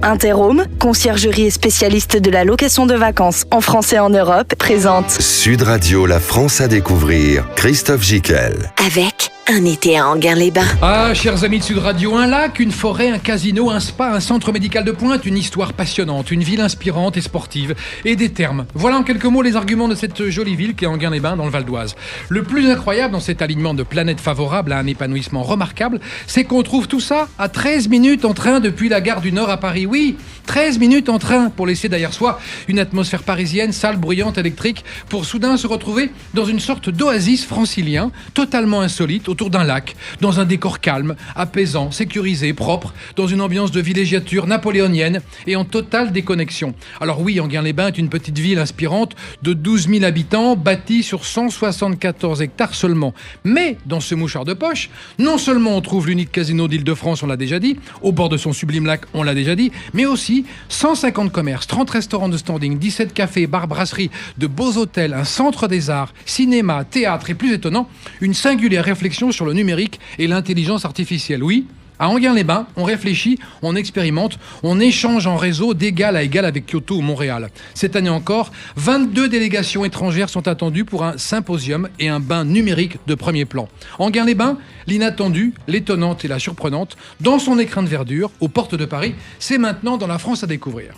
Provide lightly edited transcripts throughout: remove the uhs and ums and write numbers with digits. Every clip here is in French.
Interhome, conciergerie et spécialiste de la location de vacances en France et en Europe, présente Sud Radio, la France à découvrir. Christophe Gicquel. avec un été à Enghien-les-Bains. Ah, chers amis de Sud Radio, un lac, une forêt, un casino, un spa, un centre médical de pointe, une histoire passionnante, une ville inspirante et sportive, et des thermes. Voilà en quelques mots les arguments de cette jolie ville qui est Enghien-les-Bains dans le Val d'Oise. Le plus incroyable dans cet alignement de planètes favorables à un épanouissement remarquable, c'est qu'on trouve tout ça à 13 minutes en train depuis la gare du Nord à Paris. Oui, 13 minutes en train pour laisser derrière soi une atmosphère parisienne, sale, bruyante, électrique, pour soudain se retrouver dans une sorte d'oasis francilien, totalement insolite, autour d'un lac, dans un décor calme, apaisant, sécurisé, propre, dans une ambiance de villégiature napoléonienne et en totale déconnexion. Alors oui, Enghien-les-Bains est une petite ville inspirante de 12 000 habitants, bâtie sur 174 hectares seulement. Mais dans ce mouchoir de poche, non seulement on trouve l'unique casino d'Île-de-France, on l'a déjà dit, au bord de son sublime lac, on l'a déjà dit, mais aussi 150 commerces, 30 restaurants de standing, 17 cafés, bars, brasseries, de beaux hôtels, un centre des arts, cinéma, théâtre et plus étonnant, une singulière réflexion sur le numérique et l'intelligence artificielle. Oui, à Enghien-les-Bains, on réfléchit, on expérimente, on échange en réseau d'égal à égal avec Kyoto ou Montréal. Cette année encore, 22 délégations étrangères sont attendues pour un symposium et un bain numérique de premier plan. Enghien-les-Bains, l'inattendu, l'étonnante et la surprenante, dans son écrin de verdure, aux portes de Paris, c'est maintenant dans la France à découvrir.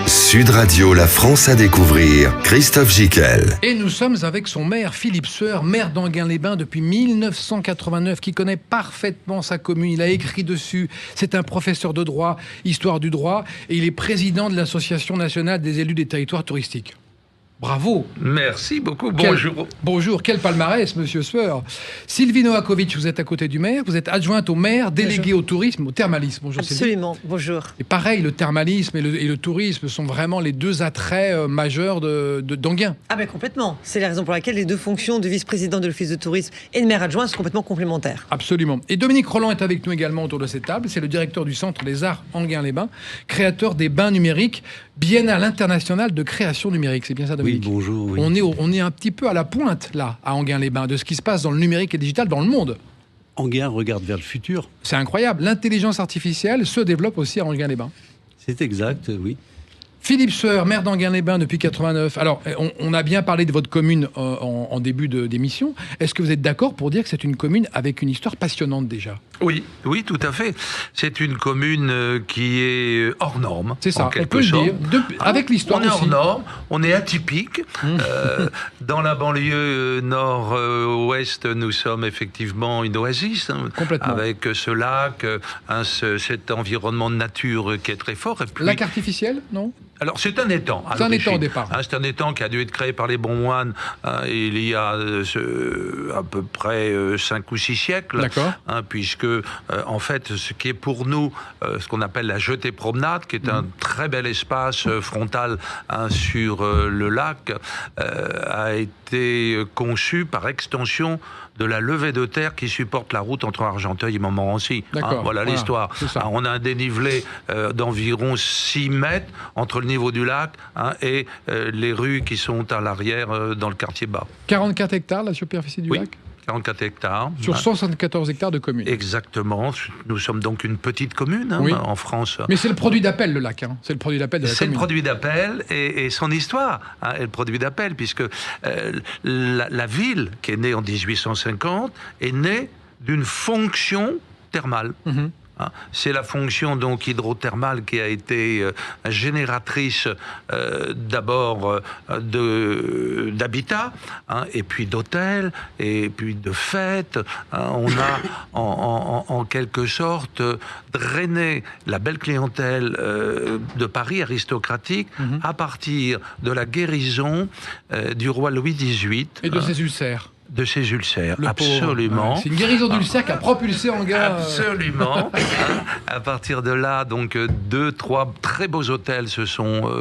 Sud Radio, la France à découvrir. Christophe Gicquel. Et nous sommes avec son maire, Philippe Sueur, maire d'Enghien-les-Bains depuis 1989, qui connaît parfaitement sa commune. Il a écrit dessus. C'est un professeur de droit, histoire du droit, et il est président de l'Association nationale des élus des territoires touristiques. Bravo. Merci beaucoup, bonjour. Bonjour, quel palmarès, monsieur Sueur. Sylvie Novakovic, vous êtes à côté du maire, vous êtes adjointe au maire, déléguée au tourisme, au thermalisme. Bonjour. Absolument, Sylvie. bonjour. Et pareil, le thermalisme et le tourisme sont vraiment les deux attraits majeurs d'Enghien. Ah ben complètement, c'est la raison pour laquelle les deux fonctions de vice-président de l'office de tourisme et de maire adjoint sont complètement complémentaires. Absolument. Et Dominique Roland est avec nous également autour de cette table, c'est le directeur du Centre des Arts Enghien-les-Bains, créateur des bains numériques, Biennale internationale de création numérique. C'est bien ça, Dominique? Oui, bonjour. Oui. On est un petit peu à la pointe, là, à Enghien-les-Bains, de ce qui se passe dans le numérique et digital dans le monde. Enghien regarde vers le futur. C'est incroyable. L'intelligence artificielle se développe aussi à Enghien-les-Bains. C'est exact, oui. Philippe Sueur, maire d'Enghien-les-Bains depuis 89. Alors, on a bien parlé de votre commune en début d'émission. Est-ce que vous êtes d'accord pour dire que c'est une commune avec une histoire passionnante déjà? Oui, tout à fait. C'est une commune qui est hors norme. C'est ça, en on quelque peut le sorte. dire. Avec l'histoire aussi. On est hors norme, on est atypique. Dans la banlieue nord-ouest, nous sommes effectivement une oasis. Complètement. Avec ce lac, cet environnement de nature qui est très fort. Et puis, lac artificiel, non? Alors, c'est un étang. C'est un étang au départ. C'est un étang qui a dû être créé par les bons moines il y a à peu près 5 ou 6 siècles. D'accord. Puisque, en fait, ce qui est pour nous, ce qu'on appelle la jetée promenade, qui est un très bel espace frontal sur le lac, a été conçu par extension de la levée de terre qui supporte la route entre Argenteuil et Montmorency. Voilà l'histoire. On a un dénivelé d'environ 6 mètres entre le niveau du lac et les rues qui sont à l'arrière dans le quartier bas. 44 hectares la superficie du lac? 44 hectares. Sur 174 hectares de communes. Exactement. Nous sommes donc une petite commune en France. Mais c'est le produit d'appel, le lac. C'est le produit d'appel de la commune. C'est le produit d'appel et son histoire est le produit d'appel, puisque la ville, qui est née en 1850, est née d'une fonction thermale. C'est la fonction donc hydrothermale qui a été génératrice d'abord d'habitat, et puis d'hôtels, et puis de fêtes. On a en quelque sorte drainé la belle clientèle de Paris aristocratique à partir de la guérison du roi Louis XVIII. Et de ses ulcères. De ses ulcères, le absolument. C'est une guérison d'ulcères qui a propulsé Enghien. Absolument. À partir de là, donc 2-3 très beaux hôtels se sont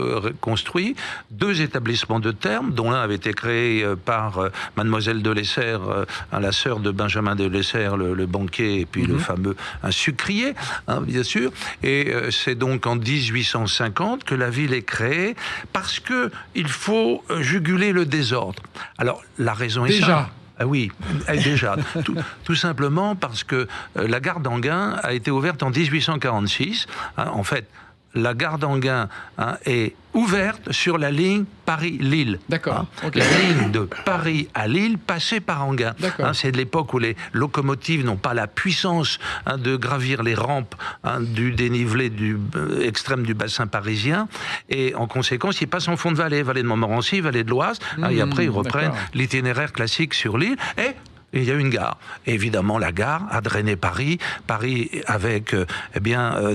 construits, 2 établissements de thermes, dont l'un avait été créé par Mademoiselle de Lesser, la sœur de Benjamin de Lesser, le banquier, et puis le fameux un sucrier, bien sûr. Et c'est donc en 1850 que la ville est créée, parce que il faut juguler le désordre. Alors la raison est simple. Ah oui, déjà. Tout simplement parce que la gare d'Enghien a été ouverte en 1846. En fait, la gare d'Enghien est ouverte sur la ligne Paris-Lille. D'accord. Ok. La ligne de Paris à Lille passait par Enghien. C'est de l'époque où les locomotives n'ont pas la puissance de gravir les rampes du dénivelé extrême du bassin parisien. Et en conséquence, ils passent en fond de vallée de Montmorency, vallée de l'Oise. Et après, ils reprennent l'itinéraire classique sur Lille. Et il y a une gare. Et évidemment, la gare a drainé Paris. Paris avec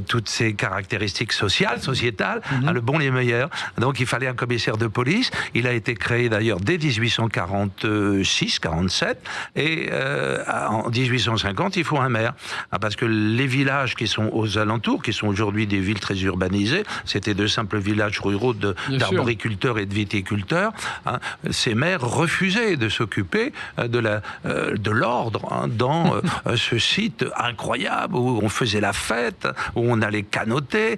toutes ses caractéristiques sociétales, le bon, les meilleurs. Donc il fallait un commissaire de police. Il a été créé d'ailleurs dès 1846-47. Et en 1850, il faut un maire. Parce que les villages qui sont aux alentours, qui sont aujourd'hui des villes très urbanisées, c'était de simples villages ruraux d'arboriculteurs et de viticulteurs. Ces maires refusaient de s'occuper de l'ordre dans ce site incroyable où on faisait la fête, où on allait canoter.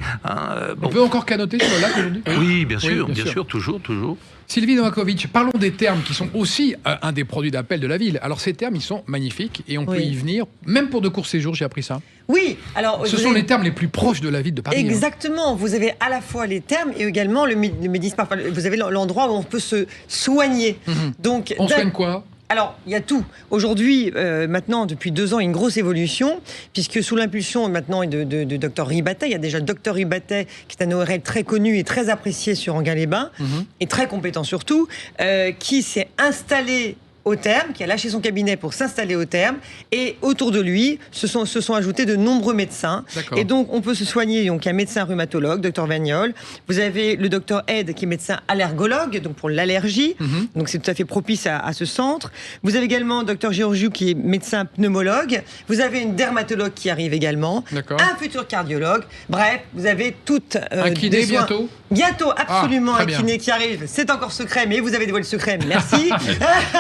On peut encore canoter sur le lac aujourd'hui ? Oui, bien sûr, toujours. Sylvie Novakovic, parlons des thermes qui sont aussi un des produits d'appel de la ville. Alors ces thermes, ils sont magnifiques et on peut y venir, même pour de courts séjours, j'ai appris ça. Oui, alors... Ce sont les thermes les plus proches de la ville de Paris. Exactement, vous avez à la fois les thermes et également le Médispa. Vous avez l'endroit où on peut se soigner. Donc, on soigne quoi ? Alors, il y a tout. Aujourd'hui, maintenant, depuis 2 ans, il y a une grosse évolution, puisque sous l'impulsion maintenant de Dr Ribatet, il y a déjà le Dr Ribatet, qui est un ORL très connu et très apprécié sur Enghien-les-Bains, et très compétent surtout, qui s'est installé au terme, qui a lâché son cabinet pour s'installer au terme, et autour de lui se sont ajoutés de nombreux médecins. Et donc on peut se soigner. Donc il y a un médecin rhumatologue, docteur Vagnol. Vous avez le docteur Ed, qui est médecin allergologue, donc pour l'allergie. Donc c'est tout à fait propice à ce centre. Vous avez également docteur Georgiou, qui est médecin pneumologue. Vous avez une dermatologue qui arrive également. Un futur cardiologue. Bref, vous avez toutes un kiné bientôt. Bientôt, absolument, un kiné qui arrive. C'est encore secret, mais vous avez dévoilé le secret. Merci.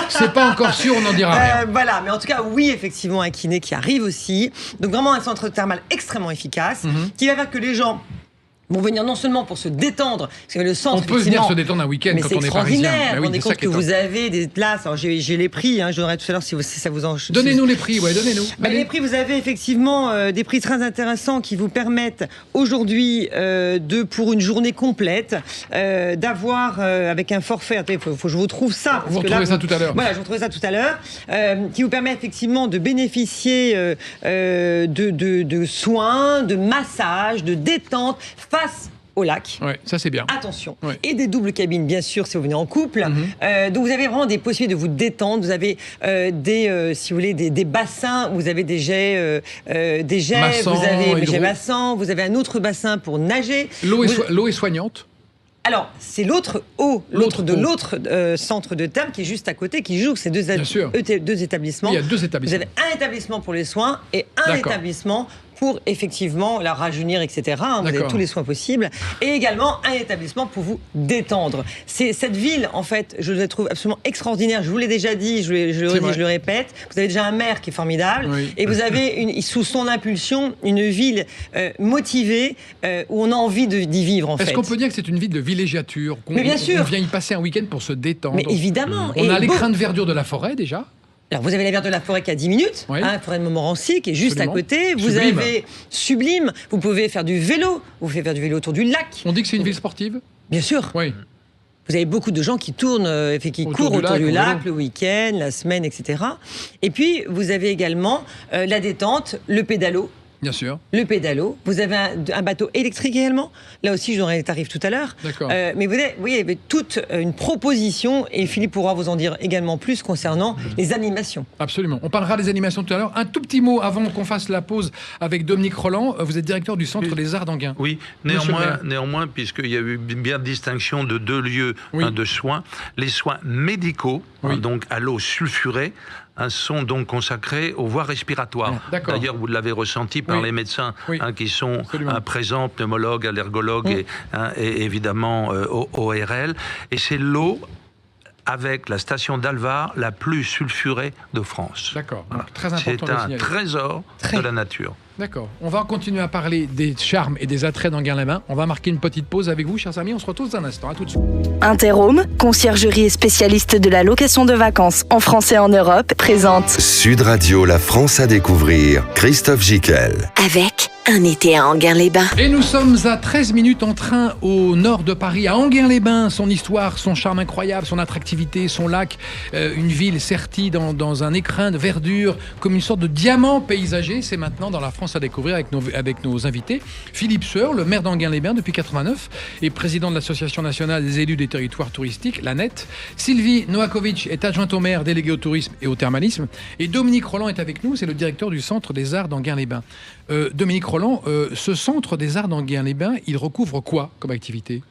C'est pas encore sûr, on n'en dira rien. Voilà, mais en tout cas, oui, effectivement, un kiné qui arrive aussi. Donc vraiment un centre thermal extrêmement efficace, qui va faire que les gens vont venir non seulement pour se détendre, parce que le centre... On peut venir se détendre un week-end quand on est parisien. Mais vous vous rendez compte que vous avez des places. Alors j'ai les prix, je donnerai tout à l'heure si ça vous en... Donnez-nous les prix, donnez-nous. Les prix, vous avez effectivement des prix très intéressants qui vous permettent aujourd'hui, pour une journée complète, d'avoir, avec un forfait... Attendez, faut que je vous trouve ça. Vous retrouvez ça tout à l'heure. Voilà, je retrouverai ça tout à l'heure. Qui vous permet effectivement de bénéficier de soins, de massages, de détente, face au lac. Ça c'est bien. Attention. Et des doubles cabines, bien sûr, si vous venez en couple. Donc vous avez vraiment des possibilités de vous détendre. Vous avez si vous voulez, des bassins. Vous avez des jets, massant, vous avez des jets massants. Vous avez un autre bassin pour nager. L'eau est soignante. Alors, c'est l'autre centre de terme qui est juste à côté, qui joue ces deux établissements. Il y a 2 établissements. Vous avez un établissement pour les soins et un établissement pour effectivement la rajeunir, etc. Vous avez tous les soins possibles. Et également un établissement pour vous détendre. Cette ville, en fait, je la trouve absolument extraordinaire. Je vous l'ai déjà dit, je le répète. Vous avez déjà un maire qui est formidable. Et vous avez, sous son impulsion, une ville motivée où on a envie d'y vivre, en fait. Est-ce qu'on peut dire que c'est une ville de villégiature ? Mais bien sûr. On vient y passer un week-end pour se détendre. Mais évidemment. On a l'écran de verdure de la forêt, déjà. Alors, vous avez la verdure de la forêt qui est à 10 minutes, la forêt de Montmorency qui est juste à côté. Vous avez Sublime, vous pouvez faire du vélo, vous pouvez faire du vélo autour du lac. On dit que c'est une ville sportive ? Bien sûr. Oui. Vous avez beaucoup de gens qui tournent, qui courent autour du lac le week-end, la semaine, etc. Et puis, vous avez également la détente, le pédalo. Bien sûr. Le pédalo. Vous avez un bateau électrique également. Là aussi, je donnerai les tarifs tout à l'heure. Mais vous voyez, il y avait toute une proposition, et Philippe pourra vous en dire également plus concernant les animations. Absolument. On parlera des animations tout à l'heure. Un tout petit mot avant qu'on fasse la pause avec Dominique Roland. Vous êtes directeur du Centre des Arts d'Enghien. Oui, néanmoins, puisqu'il y a eu bien distinction de 2 lieux de soins. Les soins médicaux, donc à l'eau sulfurée, sont donc consacrés aux voies respiratoires. D'ailleurs, vous l'avez ressenti par les médecins qui sont présents, pneumologues, allergologues et évidemment ORL. Et c'est l'eau avec la station d'Alvar la plus sulfurée de France. D'accord. Très important. C'est un trésor de la nature. D'accord. On va continuer à parler des charmes et des attraits d'Enghien-les-Bains. On va marquer une petite pause avec vous, chers amis. On se retrouve dans un instant. À tout de suite. Interhome, conciergerie et spécialiste de la location de vacances en France et en Europe, présente Sud Radio, la France à découvrir. Christophe Gicquel. avec Un été à Enghien-les-Bains. Et nous sommes à 13 minutes en train au nord de Paris, à Enghien-les-Bains. Son histoire, son charme incroyable, son attractivité, son lac, une ville sertie dans un écrin de verdure, comme une sorte de diamant paysager. C'est maintenant dans la France à découvrir avec nos invités. Philippe Sueur, le maire d'Enghien-les-Bains depuis 89 et président de l'Association nationale des élus des territoires touristiques, l'ANET. Sylvie Novakovic est adjointe au maire, déléguée au tourisme et au thermalisme. Et Dominique Roland est avec nous, c'est le directeur du Centre des Arts d'Enghien-les-Bains. Dominique Roland, ce Centre des Arts d'Enghien-les-Bains, il recouvre quoi comme activité ?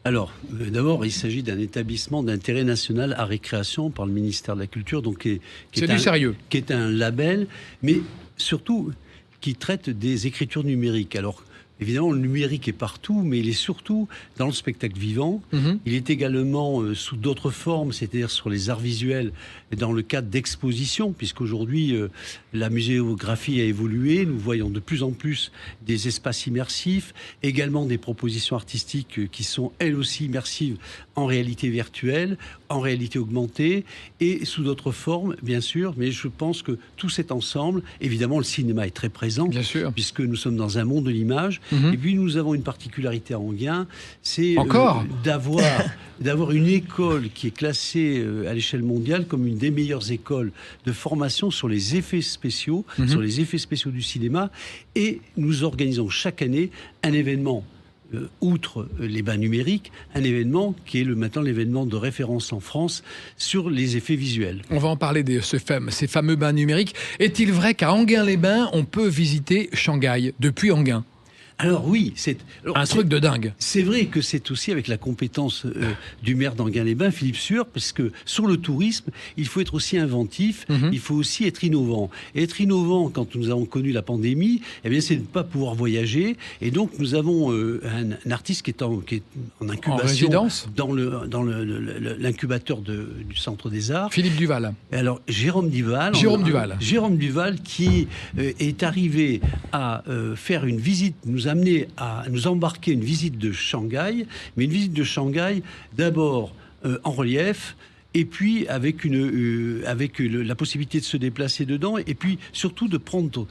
Alors, d'abord, il s'agit d'un établissement d'intérêt national à récréation par le ministère de la Culture, donc c'est du sérieux, qui est un label, mais surtout qui traite des écritures numériques. Alors, évidemment, le numérique est partout, mais il est surtout dans le spectacle vivant. Il est également sous d'autres formes, c'est-à-dire sur les arts visuels, dans le cadre d'expositions, puisqu'aujourd'hui, la muséographie a évolué. Nous voyons de plus en plus des espaces immersifs, également des propositions artistiques qui sont, elles aussi, immersives en réalité virtuelle, en réalité augmentée, et sous d'autres formes, bien sûr. Mais je pense que tout cet ensemble, évidemment, le cinéma est très présent, bien sûr, puisque nous sommes dans un monde de l'image. Et puis nous avons une particularité à Enghien, c'est d'avoir une école qui est classée à l'échelle mondiale comme une des meilleures écoles de formation sur les effets spéciaux, sur les effets spéciaux du cinéma. Et nous organisons chaque année un événement, outre les bains numériques, un événement qui est maintenant l'événement de référence en France sur les effets visuels. On va en parler de ces fameux bains numériques. Est-il vrai qu'à Enghien-les-Bains, on peut visiter Shanghai depuis Enghien ? Alors oui, c'est un truc de dingue. C'est vrai que c'est aussi avec la compétence du maire d'Enghien-les-Bains, Philippe Sueur, parce que sur le tourisme, il faut être aussi inventif, il faut aussi être innovant. Et être innovant, quand nous avons connu la pandémie, eh bien, c'est de ne pas pouvoir voyager. Et donc, nous avons un artiste qui est en incubation, dans l'incubateur du Centre des Arts. Philippe Duval. Et alors, Jérôme Duval, qui est arrivé à faire une visite, nous embarquer une visite de Shanghai, mais une visite de Shanghai d'abord en relief, et puis avec la possibilité de se déplacer dedans, et puis surtout de prendre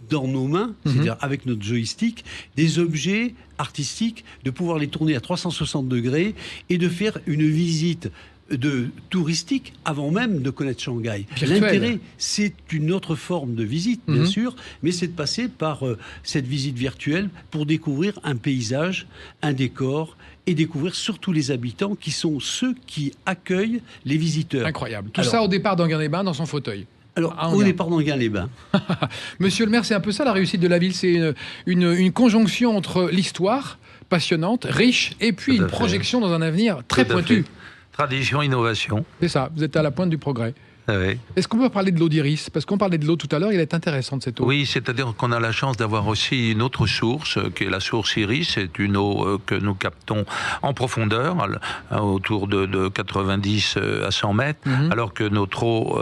dans nos mains, c'est-à-dire avec notre joystick, des objets artistiques, de pouvoir les tourner à 360 degrés et de faire une visite touristique avant même de connaître Shanghai. L'intérêt, c'est une autre forme de visite, bien sûr, mais c'est de passer par cette visite virtuelle pour découvrir un paysage, un décor, et découvrir surtout les habitants qui sont ceux qui accueillent les visiteurs. Incroyable. Tout ça au départ d'Enghien-les-Bains dans son fauteuil. Alors, au départ d'Enghien-les-Bains. Monsieur le maire, c'est un peu ça la réussite de la ville, c'est une conjonction entre l'histoire passionnante, riche, et puis une projection dans un avenir très pointu. Tradition, innovation. C'est ça, vous êtes à la pointe du progrès. Oui. Est-ce qu'on peut parler de l'eau d'Iris ? Parce qu'on parlait de l'eau tout à l'heure, il est intéressant cette eau. Oui, c'est-à-dire qu'on a la chance d'avoir aussi une autre source, qui est la source Iris. C'est une eau que nous captons en profondeur, autour de 90 à 100 mètres, alors que notre eau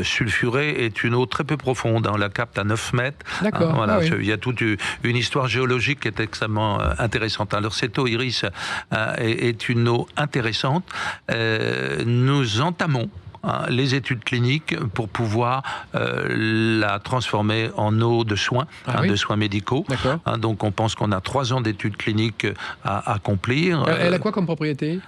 sulfurée est une eau très peu profonde. On la capte à 9 mètres. D'accord. Voilà, il y a toute une histoire géologique qui est extrêmement intéressante. Alors cette eau Iris est une eau intéressante. Nous entamons les études cliniques pour pouvoir la transformer en eau de soins, de soins médicaux. Donc on pense qu'on a 3 ans d'études cliniques à accomplir. Elle a quoi comme propriété ?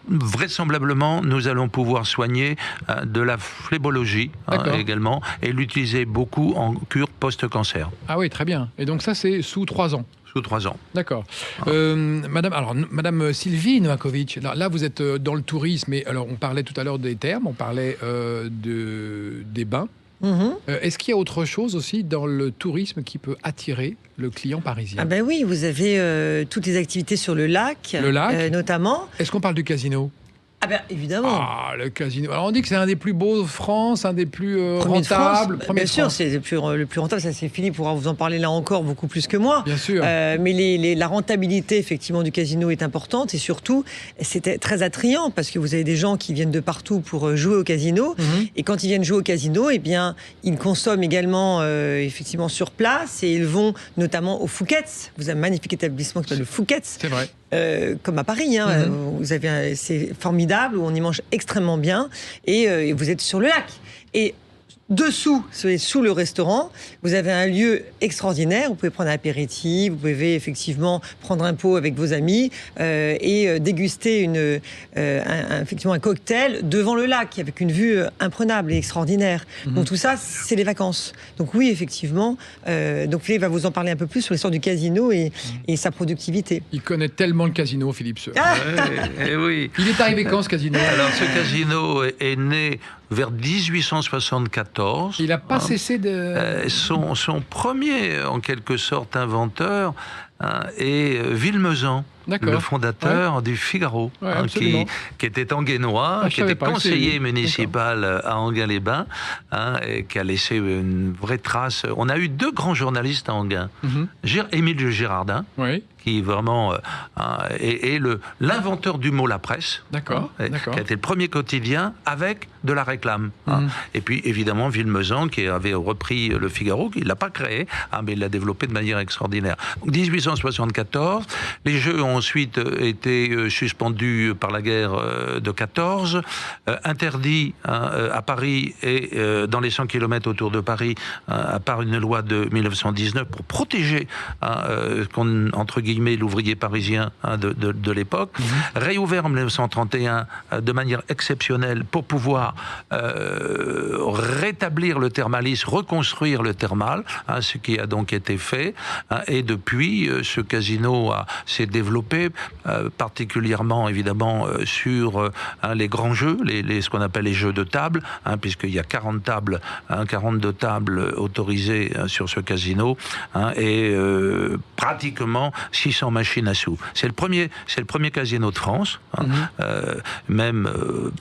Vraisemblablement, nous allons pouvoir soigner de la phlébologie également, et l'utiliser beaucoup en cure post-cancer. Ah oui, très bien. Et donc ça, c'est sous 3 ans. Sous 3 ans. D'accord. Madame Sylvie Novakovic, là vous êtes dans le tourisme, et alors on parlait tout à l'heure des thermes, on parlait des bains. Est-ce qu'il y a autre chose aussi dans le tourisme qui peut attirer le client parisien ? Ah ben oui, vous avez toutes les activités sur le lac, notamment. Est-ce qu'on parle du casino ? Ah ben évidemment. Ah, le casino. Alors on dit que c'est un des plus beaux de France, un des plus rentables. Bien sûr, c'est le plus rentable. Ça, c'est Philippe pourra vous en parler là encore beaucoup plus que moi. Bien sûr. Mais la rentabilité effectivement du casino est importante, et surtout c'était très attrayant parce que vous avez des gens qui viennent de partout pour jouer au casino, et quand ils viennent jouer au casino, eh bien ils consomment également effectivement sur place, et ils vont notamment au Fouquet's. Vous avez un magnifique établissement qui s'appelle le Fouquet's. C'est vrai. Comme à Paris, vous avez, c'est formidable, où on y mange extrêmement bien, et vous êtes sur le lac. Et Dessous, c'est sous le restaurant, vous avez un lieu extraordinaire. Vous pouvez prendre un apéritif, vous pouvez effectivement prendre un pot avec vos amis et déguster effectivement un cocktail devant le lac avec une vue imprenable et extraordinaire. Donc tout ça, c'est les vacances. Donc oui, effectivement. Donc Philippe va vous en parler un peu plus sur l'histoire du casino et sa productivité. Il connaît tellement le casino, Philippe Seux. Oui. Il est arrivé quand, ce casino? Alors, ce casino est né vers 1874. Il n'a pas cessé de... Son premier, en quelque sorte, inventeur est Villemezan, le fondateur du Figaro, qui était anguennois, qui était conseiller municipal à Enghien-les-Bains, et qui a laissé une vraie trace. On a eu 2 grands journalistes à Enghien. Émile Girardin, qui vraiment est l'inventeur du mot La Presse, qui a été le premier quotidien avec de la réclame. Et puis évidemment Villemezan, qui avait repris le Figaro, qui ne l'a pas créé, mais il l'a développé de manière extraordinaire. Donc, 1874, les Jeux ont ensuite été suspendus par la guerre de 14, interdits à Paris et dans les 100 km autour de Paris, à part une loi de 1919 pour protéger entre guillemets l'ouvrier parisien de l'époque, réouvert en 1931 de manière exceptionnelle pour pouvoir rétablir le thermalisme, reconstruire le thermal, ce qui a donc été fait, et depuis ce casino s'est développé particulièrement évidemment sur les grands jeux, ce qu'on appelle les jeux de table, puisqu'il y a 42 tables autorisées sur ce casino, et pratiquement 600 machines à sous. C'est le premier casino de France, même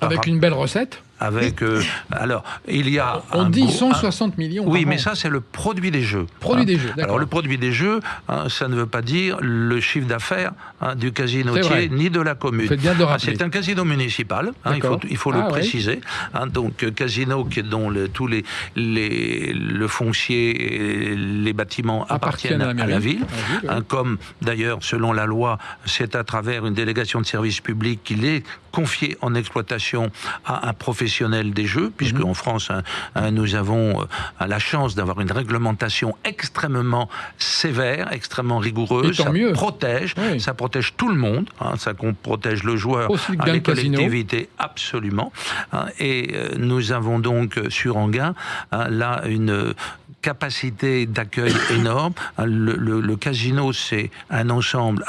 avec une belle recette. Avec, alors, il y a... On dit 160 millions par an. Mais ça, c'est le produit des jeux. Des jeux, d'accord. Alors, le produit des jeux, ça ne veut pas dire le chiffre d'affaires du casinotier, ni de la commune. Faites bien de rappeler. C'est un casino municipal, il faut le préciser. Donc, casino dont tous le foncier et les bâtiments appartiennent à la ville. Comme, d'ailleurs, selon la loi, c'est à travers une délégation de service public qu'il est confié en exploitation à un professionnel des jeux, puisque en France, nous avons la chance d'avoir une réglementation extrêmement sévère, extrêmement rigoureuse. Ça protège tout le monde, ça protège le joueur, les collectivités, absolument. Et nous avons donc sur Enghien là une capacité d'accueil énorme. Le casino, c'est un ensemble.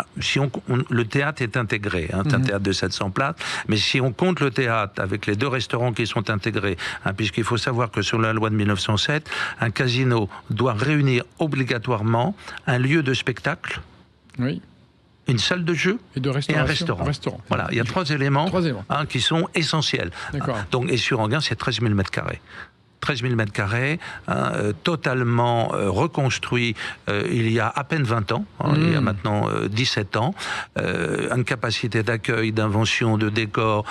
Le théâtre est intégré, c'est un théâtre de 700 places, mais si on compte le théâtre avec les 2 restaurants qui sont intégrés, puisqu'il faut savoir que selon la loi de 1907, un casino doit réunir obligatoirement un lieu de spectacle, une salle de jeu et un restaurant. Voilà, il y a 3 éléments qui sont essentiels. Donc, et sur Enghien, c'est 13 000 mètres carrés. 13 000 mètres carrés, totalement reconstruit il y a à peine 20 ans, il y a maintenant 17 ans, une capacité d'accueil, d'invention de décors,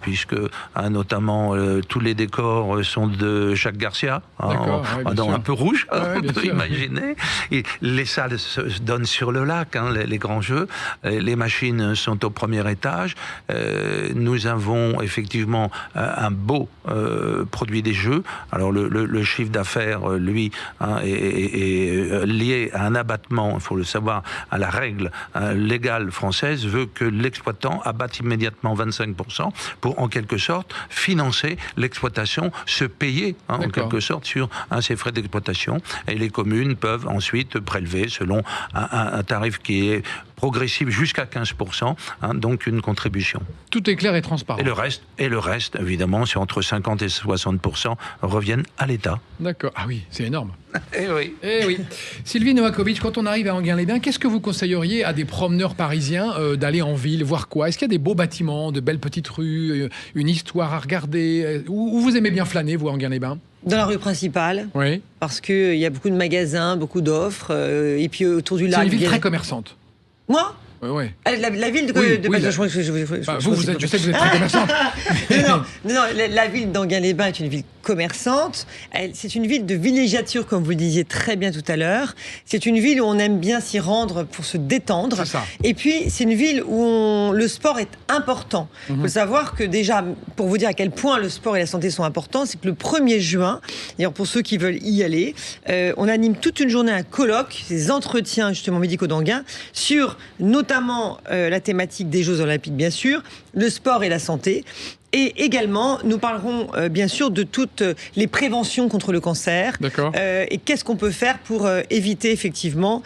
puisque notamment tous les décors sont de Jacques Garcia, un peu rouge, on peut imaginer. Et les salles se donnent sur le lac, les grands jeux, les machines sont au premier étage, nous avons effectivement un beau produit des jeux. Alors le chiffre d'affaires, lui, est lié à un abattement, il faut le savoir, à la règle légale française, veut que l'exploitant abatte immédiatement 25% pour, en quelque sorte, financer l'exploitation, se payer, en quelque sorte, sur ses frais d'exploitation. Et les communes peuvent ensuite prélever, selon un tarif qui est progressif jusqu'à 15%, donc une contribution. Tout est clair et transparent. Et le reste, évidemment, c'est entre 50 et 60% reviennent à l'État. D'accord. Ah oui, c'est énorme. Eh oui. Sylvie Novakovic, quand on arrive à Enghien-les-Bains, qu'est-ce que vous conseilleriez à des promeneurs parisiens d'aller en ville, voir quoi? Est-ce qu'il y a des beaux bâtiments, de belles petites rues, une histoire à regarder? Où vous aimez bien flâner, vous, à Enghien-les-Bains? Dans la rue principale, parce qu'il y a beaucoup de magasins, beaucoup d'offres, et puis autour du lac... C'est une ville très commerçante. Moi? La ville de... je sais que vous êtes très commerçante. Non, la ville d'Enghien-les-Bains est une ville commerçante. C'est une ville de villégiature, comme vous le disiez très bien tout à l'heure. C'est une ville où on aime bien s'y rendre pour se détendre. C'est ça. Et puis, c'est une ville où le sport est important. Il faut savoir que déjà, pour vous dire à quel point le sport et la santé sont importants, c'est que le 1er juin, d'ailleurs pour ceux qui veulent y aller, on anime toute une journée un colloque, des entretiens justement médicaux d'Enghien, sur notamment la thématique des Jeux Olympiques, bien sûr, le sport et la santé. Et également, nous parlerons bien sûr de toutes les préventions contre le cancer. D'accord. Et qu'est-ce qu'on peut faire pour éviter effectivement,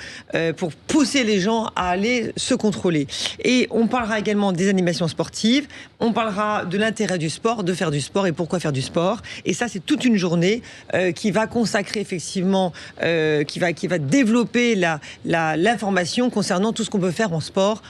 pour pousser les gens à aller se contrôler. Et on parlera également des animations sportives. On parlera de l'intérêt du sport, de faire du sport et pourquoi faire du sport. Et ça, c'est toute une journée qui va consacrer effectivement, qui va développer l'information concernant tout ce qu'on peut faire en sport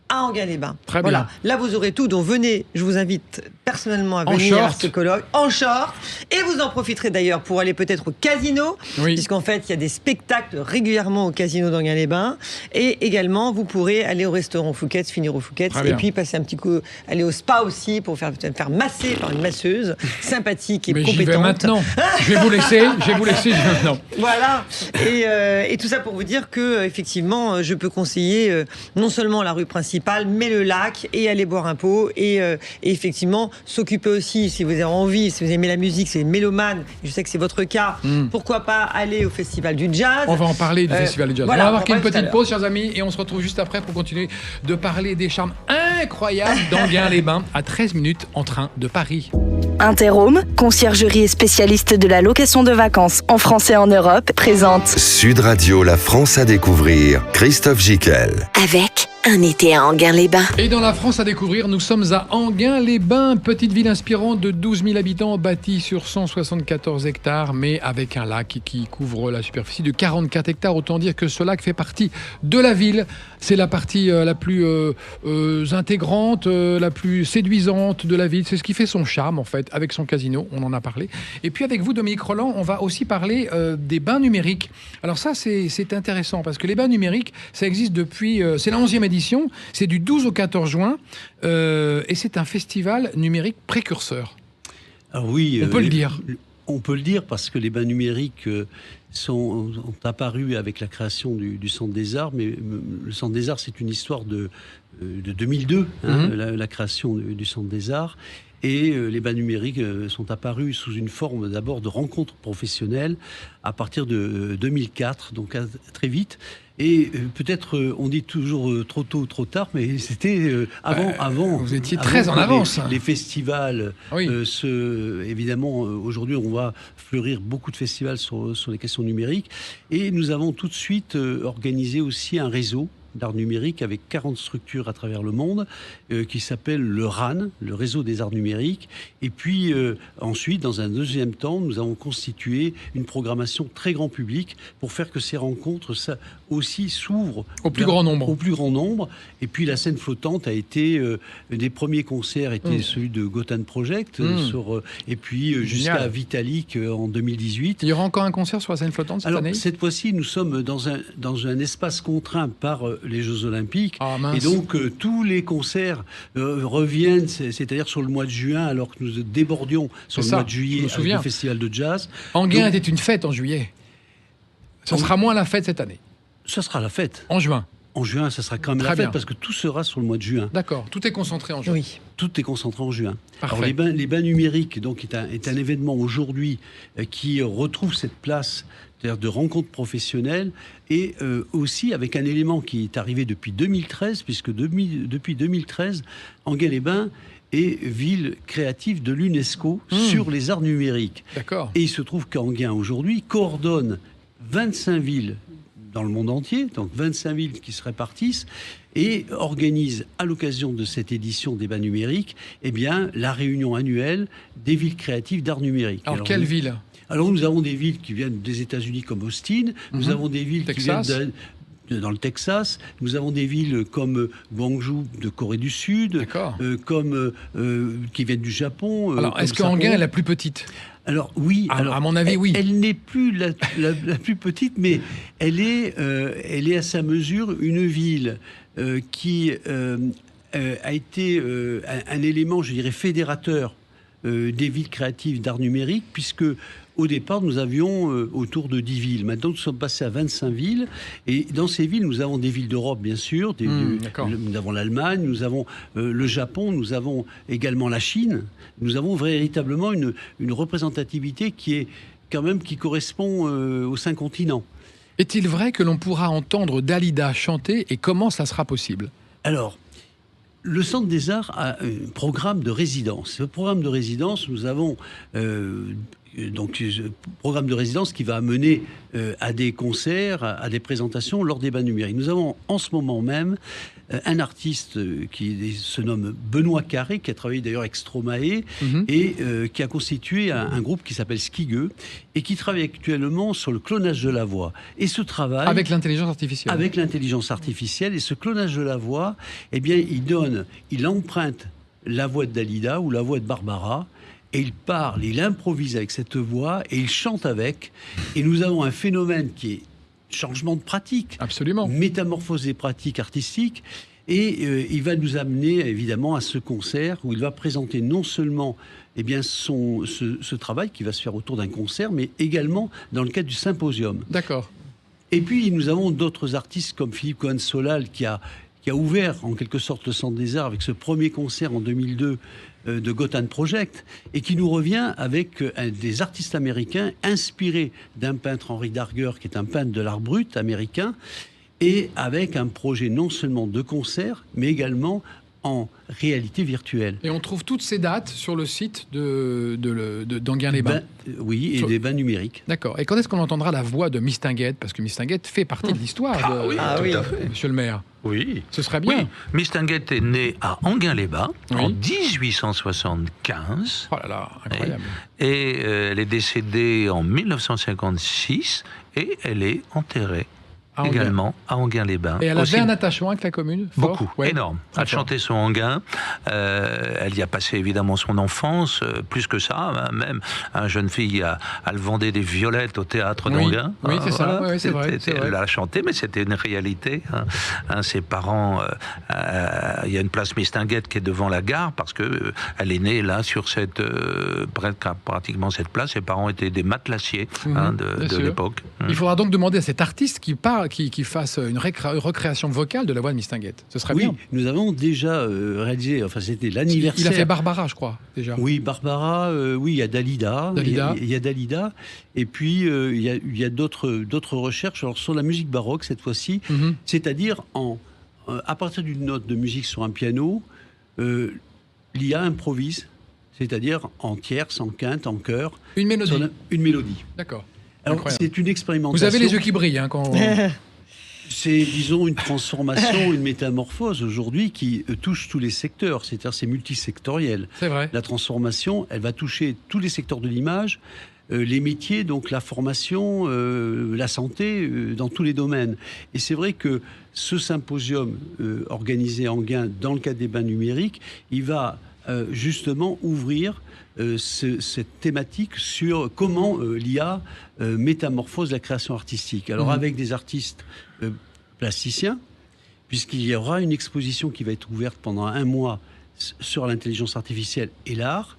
à Enghien-les-Bains. Très voilà. bien. Là, vous aurez tout. Donc, venez, je vous invite personnellement à venir à ce colloque en short. Et vous en profiterez d'ailleurs pour aller peut-être au casino, puisqu'en fait, il y a des spectacles régulièrement au casino d'Enghien-les-Bains. Et également, vous pourrez aller au restaurant Fouquet's, finir au Fouquet's, et puis passer un petit coup, aller au spa aussi pour faire masser par une masseuse sympathique et compétente. J'y vais maintenant. Je vais vous laisser maintenant. Voilà. Et tout ça pour vous dire que, effectivement, je peux conseiller non seulement la rue principale, mais le lac, et aller boire un pot, et effectivement s'occuper aussi, si vous avez envie, si vous aimez la musique, si vous êtes mélomane, je sais que c'est votre cas, pourquoi pas aller au Festival du Jazz. On va en parler du Festival du Jazz. Voilà, on va marquer une petite pause, chers amis, et on se retrouve juste après pour continuer de parler des charmes incroyables d'Enghien-les-Bains, à 13 minutes en train de Paris. Interhome, conciergerie et spécialiste de la location de vacances en France et en Europe, présente Sud Radio, la France à découvrir. Christophe Gickel. Avec un été à Enghien-les-Bains. Et dans la France à découvrir, nous sommes à Enghien-les-Bains, petite ville inspirante de 12 000 habitants, bâtie sur 174 hectares, mais avec un lac qui couvre la superficie de 44 hectares. Autant dire que ce lac fait partie de la ville. C'est la partie la plus intégrante, la plus séduisante de la ville. C'est ce qui fait son charme, en fait, avec son casino, on en a parlé. Et puis avec vous, Dominique Rolland, on va aussi parler des bains numériques. Alors ça, c'est intéressant, parce que les bains numériques, ça existe depuis... c'est la 11e édition, c'est du 12 au 14 juin, et c'est un festival numérique précurseur. Alors oui, on peut le dire. On peut le dire parce que les bains numériques ont apparu avec la création du Centre des Arts, mais le Centre des Arts, c'est une histoire de 2002, la création du Centre des Arts. Et les bains numériques sont apparus sous une forme d'abord de rencontres professionnelles à partir de 2004, donc très vite. Et peut-être on dit toujours trop tôt ou trop tard, mais c'était avant. Vous étiez très en avance. Les festivals, évidemment, aujourd'hui on va fleurir beaucoup de festivals sur les questions numériques. Et nous avons tout de suite organisé aussi un réseau d'art numérique avec 40 structures à travers le monde qui s'appelle le RAN, le réseau des arts numériques. Et puis ensuite, dans un deuxième temps, nous avons constitué une programmation très grand public pour faire que ces rencontres ça aussi s'ouvrent au plus grand nombre. Au plus grand nombre. Et puis la scène flottante a été des premiers concerts était celui de Gotham Project et puis jusqu'à Vitalik en 2018. Il y aura encore un concert sur la scène flottante cette année. Cette fois-ci, nous sommes dans un espace contraint par les Jeux Olympiques. Et donc, tous les concerts reviennent, c'est-à-dire sur le mois de juin, alors que nous débordions sur le mois de juillet avec le festival de jazz. Enghien était une fête en juillet. Ça sera moins la fête cette année. Ça sera la fête. En juin. En juin, ça sera quand même la fête parce que tout sera sur le mois de juin. D'accord. Tout est concentré en juin. Oui. Tout est concentré en juin. Parfait. Alors les bains numériques, donc, est un événement aujourd'hui qui retrouve cette place, c'est-à-dire de rencontres professionnelles, et aussi avec un élément qui est arrivé depuis 2013, puisque depuis 2013, Enghien-les-Bains est ville créative de l'UNESCO sur les arts numériques. D'accord. Et il se trouve qu'Enghien aujourd'hui coordonne 25 villes dans le monde entier, donc 25 villes qui se répartissent, et organise à l'occasion de cette édition des bains numériques, la réunion annuelle des villes créatives d'art numérique. Alors quelle ville ? Alors nous avons des villes qui viennent des États-Unis comme Austin, nous avons des villes Texas. qui viennent dans le Texas, nous avons des villes comme Gwangju de Corée du Sud, comme qui viennent du Japon. Alors est-ce qu'Enghien est la plus petite ? Alors oui, à mon avis, oui. Elle n'est plus la plus petite, mais elle est à sa mesure une ville qui a été un élément, je dirais, fédérateur des villes créatives d'art numérique, puisque au départ, nous avions autour de 10 villes. Maintenant, nous sommes passés à 25 villes. Et dans ces villes, nous avons des villes d'Europe, bien sûr. Nous avons l'Allemagne, nous avons le Japon, nous avons également la Chine. Nous avons véritablement une représentativité qui correspond aux 5 continents. Est-il vrai que l'on pourra entendre Dalida chanter et comment ça sera possible ? Alors, le Centre des Arts a un programme de résidence. Ce programme de résidence, nous avons programme de résidence qui va amener à des concerts, à des présentations lors des bains numériques. Nous avons en ce moment même un artiste qui se nomme Benoît Carré, qui a travaillé d'ailleurs avec Stromae, et qui a constitué un groupe qui s'appelle Skigueux, et qui travaille actuellement sur le clonage de la voix. Et ce travail... Avec l'intelligence artificielle. Avec l'intelligence artificielle. Et ce clonage de la voix, eh bien, il emprunte la voix de Dalida ou la voix de Barbara, et il parle, il improvise avec cette voix, et il chante avec. Et nous avons un phénomène qui est changement de pratique. Absolument. Métamorphose des pratiques artistiques. Et il va nous amener, évidemment, à ce concert où il va présenter non seulement ce travail qui va se faire autour d'un concert, mais également dans le cadre du symposium. D'accord. Et puis, nous avons d'autres artistes comme Philippe Cohen-Solal qui a ouvert, en quelque sorte, le Centre des Arts avec ce premier concert en 2002 de Gotham Project, et qui nous revient avec des artistes américains inspirés d'un peintre, Henry Darger, qui est un peintre de l'art brut américain, et avec un projet non seulement de concert, mais également en réalité virtuelle. Et on trouve toutes ces dates sur le site d'Enghien-les-Bains. Oui, et des bains numériques. D'accord. Et quand est-ce qu'on entendra la voix de Mistinguett ? Parce que Mistinguett fait partie de l'histoire tout à fait. Monsieur le maire. Oui. Ce serait bien. Oui. Mistinguett est né à Enghien-les-Bains en 1875. Oh là là, incroyable. Et elle est décédée en 1956 et elle est enterrée également à Enghien-les-Bains. Et elle avait un attachement avec la commune ? Beaucoup, énorme. Elle chantait son Enghien. Elle y a passé évidemment son enfance, plus que ça. Même une jeune fille, elle vendait des violettes au théâtre d'Enghien. Oui, c'est ça. Oui, c'est vrai. Elle a chanté, mais c'était une réalité. Ses parents, il y a une place Mistinguett qui est devant la gare parce que elle est née là sur pratiquement cette place. Ses parents étaient des matelassiers de l'époque. Il faudra donc demander à cet artiste qui fasse une recréation vocale de la voix de Mistinguett. Ce serait bien. Oui, nous avons déjà réalisé, c'était l'anniversaire. Il a fait Barbara, je crois, déjà. Oui, Barbara, oui, il y a Dalida. Il y a Dalida. Et puis, il y a d'autres recherches sur la musique baroque, cette fois-ci. C'est-à-dire, à partir d'une note de musique sur un piano, l'IA improvise, c'est-à-dire en tierce, en quinte, en chœur. Une mélodie. Une mélodie. D'accord. Alors, c'est une expérimentation. Vous avez les yeux qui brillent quand... C'est, disons, une transformation, une métamorphose aujourd'hui qui touche tous les secteurs. C'est-à-dire, c'est multisectoriel. C'est vrai. La transformation, elle va toucher tous les secteurs de l'image, les métiers, donc la formation, la santé, dans tous les domaines. Et c'est vrai que ce symposium organisé à Enghien dans le cadre des bains numériques, il va justement ouvrir cette thématique sur comment l'IA métamorphose la création artistique. Alors avec des artistes plasticiens, puisqu'il y aura une exposition qui va être ouverte pendant 1 mois sur l'intelligence artificielle et l'art,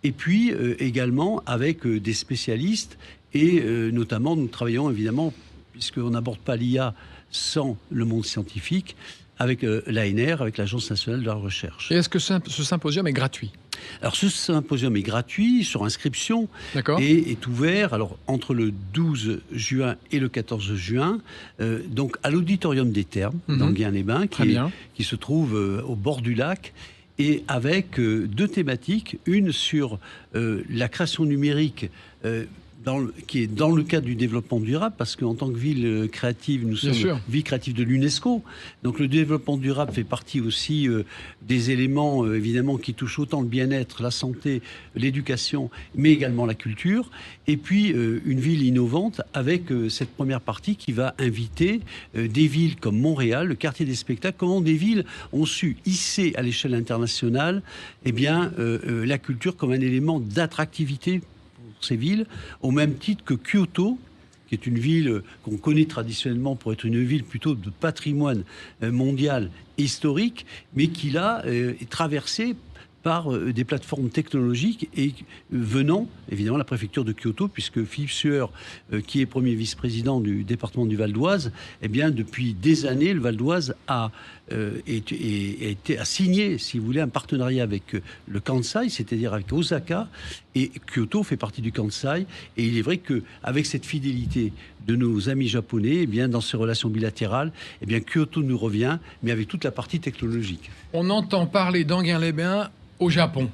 et puis également avec des spécialistes, et notamment nous travaillons évidemment, puisqu'on n'aborde pas l'IA sans le monde scientifique, avec l'ANR, avec l'Agence nationale de la recherche. Et est-ce que ce symposium est gratuit ? Alors ce symposium est gratuit, sur inscription, et est ouvert entre le 12 juin et le 14 juin, donc à l'Auditorium des Thermes, d'Enghien-les-Bains, qui se trouve au bord du lac, et avec 2 thématiques, une sur la création numérique, qui est dans le cadre du développement durable, parce qu'en tant que ville créative, nous sommes ville créative de l'UNESCO. Donc le développement durable fait partie aussi des éléments, évidemment, qui touchent autant le bien-être, la santé, l'éducation, mais également la culture. Et puis une ville innovante avec cette première partie qui va inviter des villes comme Montréal, le quartier des spectacles, comment des villes ont su hisser à l'échelle internationale la culture comme un élément d'attractivité ces villes, au même titre que Kyoto, qui est une ville qu'on connaît traditionnellement pour être une ville plutôt de patrimoine mondial historique, mais qui là est traversée par des plateformes technologiques et venant évidemment de la préfecture de Kyoto, puisque Philippe Sueur, qui est premier vice-président du département du Val d'Oise, eh bien depuis des années, le Val d'Oise a signé, si vous voulez, un partenariat avec le Kansai, c'est-à-dire avec Osaka, et Kyoto fait partie du Kansai. Et il est vrai qu'avec cette fidélité de nos amis japonais, eh bien, dans ces relations bilatérales, eh bien, Kyoto nous revient, mais avec toute la partie technologique. On entend parler d'Enghien-les-Bains au Japon.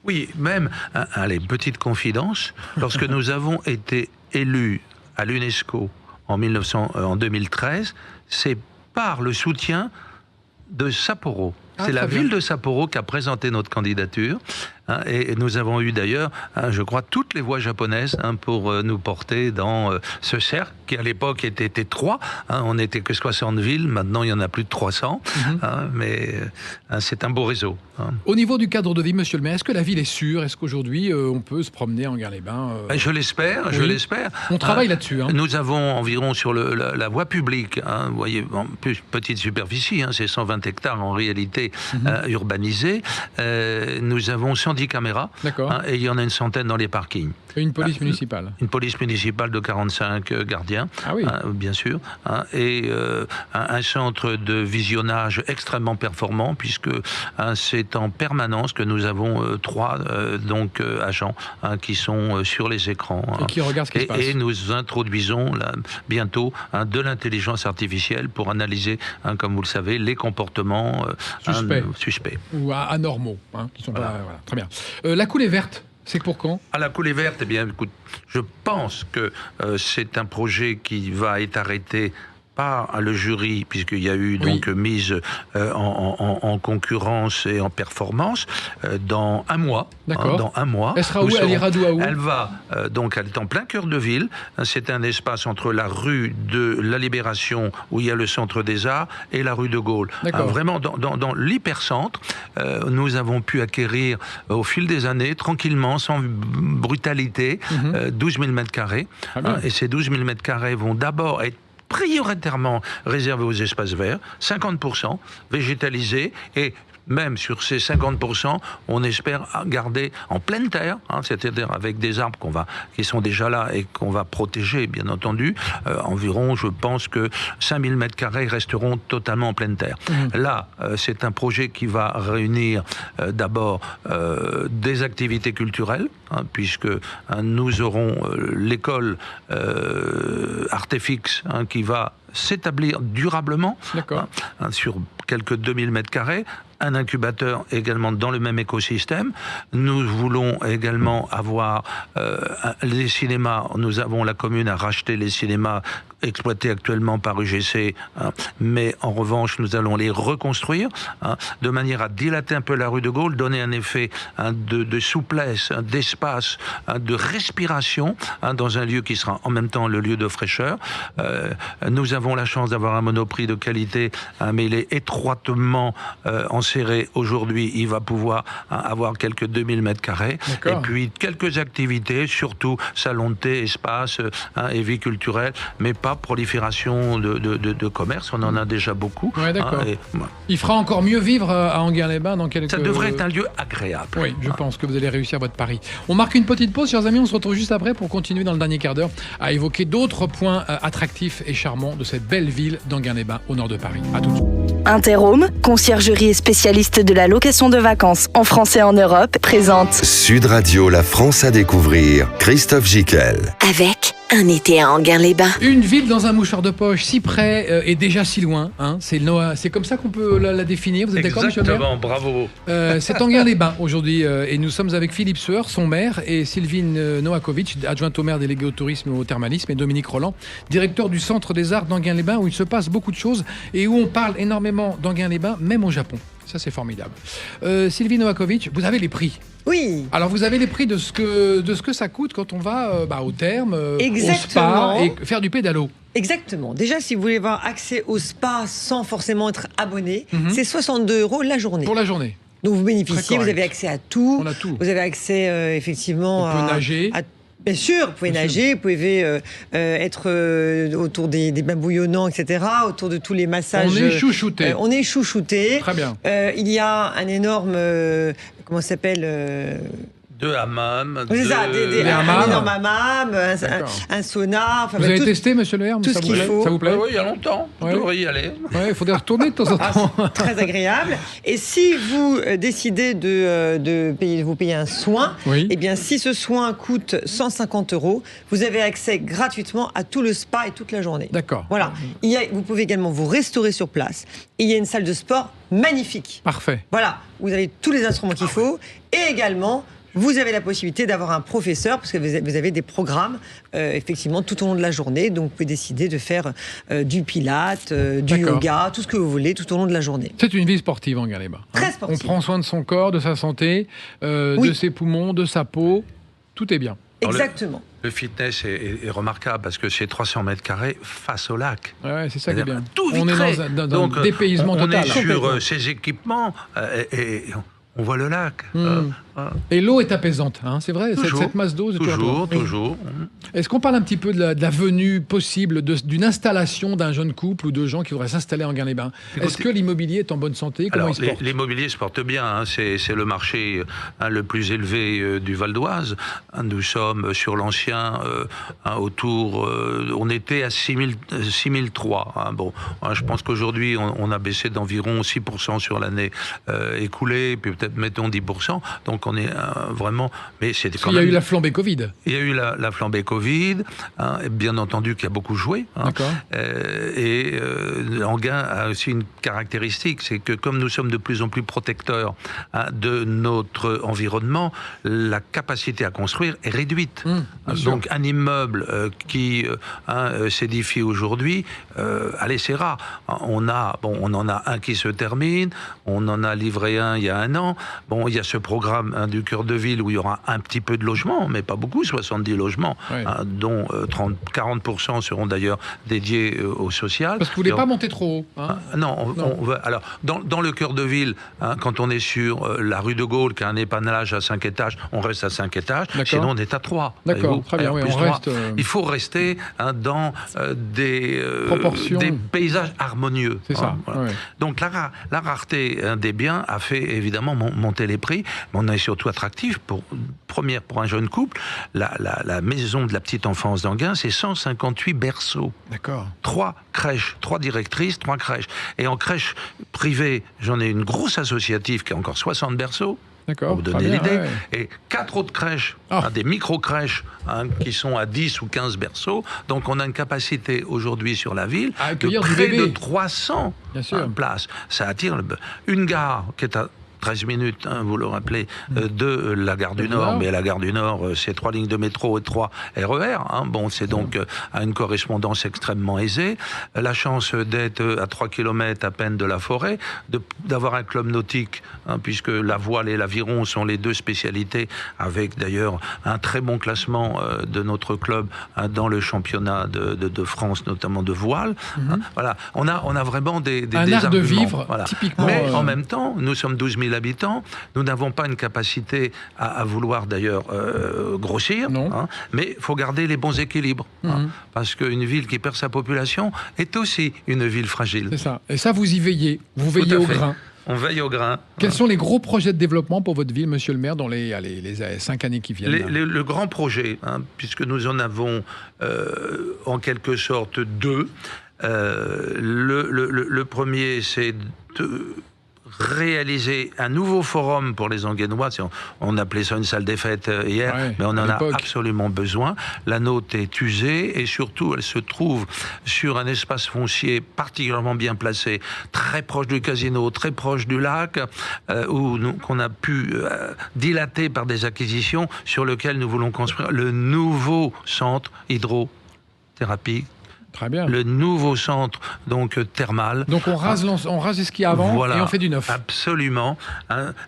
Oui, même, allez, petite confidence, lorsque nous avons été élus à l'UNESCO en 2013, c'est par le soutien de Sapporo. C'est la ville de Sapporo qui a présenté notre candidature. Et nous avons eu d'ailleurs, je crois, toutes les voix japonaises pour nous porter dans ce cercle qui à l'époque était étroit. On n'était que 60 villes, maintenant il y en a plus de 300. Mais c'est un beau réseau. Au niveau du cadre de vie, monsieur le maire, est-ce que la ville est sûre? Est-ce qu'aujourd'hui on peut se promener en Enghien-les-Bains Je l'espère, je l'espère. On travaille là-dessus. Nous avons environ sur la voie publique, vous voyez, en plus petite superficie, c'est 120 hectares en réalité urbanisés. Nous avons 110 caméras, et il y en a une centaine dans les parkings. Et une police municipale? Une police municipale de 45 gardiens, bien sûr, et un centre de visionnage extrêmement performant, puisque c'est en permanence que nous avons 3 agents qui sont sur les écrans. Et qui regardent ce qui se passe. Et nous introduisons bientôt de l'intelligence artificielle pour analyser, comme vous le savez, les comportements suspects. Ou anormaux, qui sont pas... Voilà, très bien. La coulée verte, c'est pour quand? La coulée verte, eh bien, écoute, je pense que c'est un projet qui va être arrêté par le jury, puisqu'il y a eu mise en concurrence et en performance dans un mois. D'accord. Dans un mois. Elle sera où? Elle ira d'où à où? Elle va elle est en plein cœur de ville. C'est un espace entre la rue de la Libération, où il y a le centre des Arts, et la rue de Gaulle. Vraiment dans l'hypercentre. Nous avons pu acquérir au fil des années, tranquillement, sans brutalité, 12 000 mètres carrés. Et ces 12 000 mètres carrés vont d'abord être prioritairement réservé aux espaces verts, 50% végétalisés, et même sur ces 50%, on espère garder en pleine terre, c'est-à-dire avec des arbres qui sont déjà là et qu'on va protéger, bien entendu. Environ, je pense que 5000 mètres carrés resteront totalement en pleine terre. Là, c'est un projet qui va réunir d'abord des activités culturelles, puisque nous aurons l'école Artefix qui va s'établir durablement sur quelques 2000 mètres carrés, un incubateur également dans le même écosystème. Nous voulons également avoir les cinémas. Nous avons, la commune a racheté les cinémas exploités actuellement par UGC, mais en revanche, nous allons les reconstruire de manière à dilater un peu la rue de Gaulle, donner un effet de souplesse, d'espace, de respiration dans un lieu qui sera en même temps le lieu de fraîcheur. Nous avons la chance d'avoir un Monoprix de qualité, mais il est étroitement enserré aujourd'hui. Il va pouvoir avoir quelques 2000 mètres carrés. Et puis quelques activités, surtout salon de thé, espace et vie culturelle, mais pas prolifération de commerce. On en a déjà beaucoup. Il fera encore mieux vivre à Enghien-les-Bains dans quelques... Ça devrait être un lieu agréable. Oui, je pense que vous allez réussir votre pari. On marque une petite pause, chers amis. On se retrouve juste après pour continuer dans le dernier quart d'heure à évoquer d'autres points attractifs et charmants de cette belle ville d'Enghien-les-Bains au nord de Paris. À tout de suite. Interhome, conciergerie et spécialiste de la location de vacances en France et en Europe, présente Sud Radio, la France à découvrir. Christophe Gicquel. Avec un été à Enghien-les-Bains. Une ville dans un mouchoir de poche, si près et déjà si loin. C'est comme ça qu'on peut la définir. Vous êtes d'accord, monsieur le maire ? Bravo. C'est Enghien-les-Bains aujourd'hui. Et nous sommes avec Philippe Sueur, son maire, et Sylvine Noakovic, adjointe au maire déléguée au tourisme et au thermalisme, et Dominique Roland, directeur du Centre des Arts d'Enghien-les-Bains, où il se passe beaucoup de choses et où on parle énormément d'Enghien-les-Bains, même au Japon. Ça, c'est formidable. Sylvine Noakovic, vous avez les prix. Oui. Alors, vous avez les prix de ce que ça coûte quand on va au therme, au spa et faire du pédalo. Exactement. Déjà, si vous voulez avoir accès au spa sans forcément être abonné, c'est 62 € la journée. Pour la journée. Donc, vous bénéficiez, vous avez accès à tout. On a tout. Vous avez accès, effectivement, on peut nager. Bien sûr, vous pouvez nager, vous pouvez être autour des bains bouillonnants, etc., autour de tous les massages. On est chouchouté. On est chouchouté. Très bien. Il y a un énorme... comment ça s'appelle Deux hammams. C'est ça, un énorme hammam, un sauna. Vous avez testé, monsieur le maire? Tout ce qu'il faut. Ça vous plaît? Oui, il y a longtemps. Vous devriez y aller. Il faudrait retourner de temps en temps. Très agréable. Et si vous décidez de payer un soin, eh bien, si ce soin coûte 150 €, vous avez accès gratuitement à tout le spa et toute la journée. D'accord. Voilà. Vous pouvez également vous restaurer sur place. Et il y a une salle de sport magnifique. Parfait. Voilà. Vous avez tous les instruments qu'il faut. Et également... vous avez la possibilité d'avoir un professeur, parce que vous avez des programmes, effectivement, tout au long de la journée. Donc, vous pouvez décider de faire du pilates, du yoga, tout ce que vous voulez, tout au long de la journée. C'est une vie sportive, Enghien-les-Bains. Très sportive. On prend soin de son corps, de sa santé, de ses poumons, de sa peau. Tout est bien. Alors exactement. Le fitness est remarquable parce que c'est 300 mètres carrés face au lac. Ouais, c'est ça qui est bien. Tout on vitré. est dans un dépaysement total. On est sur ces équipements et on voit le lac. Et l'eau est apaisante, hein, c'est vrai, cette masse d'eau. Toujours. Est-ce qu'on parle un petit peu de la venue possible d'une installation d'un jeune couple ou de gens qui voudraient s'installer en Enghien-les-Bains? Est-ce que l'immobilier est en bonne santé? Comment il se porte? L'immobilier se porte bien, hein, c'est le marché le plus élevé du Val d'Oise. Nous sommes sur l'ancien autour, on était à 6003. Hein, bon, je pense qu'aujourd'hui on a baissé d'environ 6% sur l'année écoulée, puis peut-être mettons 10%. Donc on est vraiment... Mais c'était quand même... Il y a eu la flambée Covid. Il y a eu la flambée Covid, hein, et bien entendu qui a beaucoup joué. Hein, Enghien a aussi une caractéristique, c'est que comme nous sommes de plus en plus protecteurs de notre environnement, la capacité à construire est réduite. Donc un immeuble qui s'édifie aujourd'hui, allez, c'est rare. On en a un qui se termine, on en a livré un il y a un an. Bon, il y a ce programme du cœur de ville où il y aura un petit peu de logements, mais pas beaucoup, 70 logements, dont 40% seront d'ailleurs dédiés au social. Parce que vous ne voulez pas monter trop haut. Hein non. On va, alors, dans le cœur de ville, quand on est sur la rue de Gaulle, qui a un épanage à 5 étages, on reste à 5 étages, sinon on est à 3. D'accord, très bien, on reste... Il faut rester dans des paysages harmonieux. C'est ça. Voilà. Donc la rareté des biens a fait évidemment monter les prix, mais on est surtout attractif pour un jeune couple. La maison de la petite enfance d'Enghien, c'est 158 berceaux. D'accord. 3 crèches, 3 directrices, 3 crèches. Et en crèche privée, j'en ai une grosse associative qui a encore 60 berceaux. D'accord. Pour vous donner l'idée. Et 4 autres crèches, des micro-crèches, qui sont à 10 ou 15 berceaux. Donc on a une capacité aujourd'hui sur la ville de près de 300 places. Ça attire une gare qui est à 13 minutes, vous le rappelez, de la gare du Nord. Mais la gare du Nord, c'est 3 lignes de métro et 3 RER. Bon, c'est donc à une correspondance extrêmement aisée. La chance d'être à 3 km à peine de la forêt, d'avoir un club nautique, puisque la voile et l'aviron sont les deux spécialités, avec d'ailleurs un très bon classement de notre club dans le championnat de France, notamment de voile. Voilà, on a vraiment des art arguments. De vivre, typiquement. Mais en même temps, nous sommes 12 000 habitants, nous n'avons pas une capacité à vouloir d'ailleurs grossir, mais il faut garder les bons équilibres, parce qu'une ville qui perd sa population est aussi une ville fragile. C'est ça. Et ça, vous y veillez. Vous veillez au grain. On veille au grain. Quels sont les gros projets de développement pour votre ville, monsieur le maire, dans les 5 années qui viennent? Le grand projet, puisque nous en avons en quelque sorte 2. Le premier, c'est de réaliser un nouveau forum pour les Enghiennois. On appelait ça une salle des fêtes hier, mais on en a absolument besoin. La nôtre est usée et surtout elle se trouve sur un espace foncier particulièrement bien placé, très proche du casino, très proche du lac, qu'on a pu dilater par des acquisitions, sur lequel nous voulons construire le nouveau centre hydrothérapie Très bien. Le nouveau centre donc thermal. Donc on rase ce qu'il y a avant, voilà, et on fait du neuf. Absolument.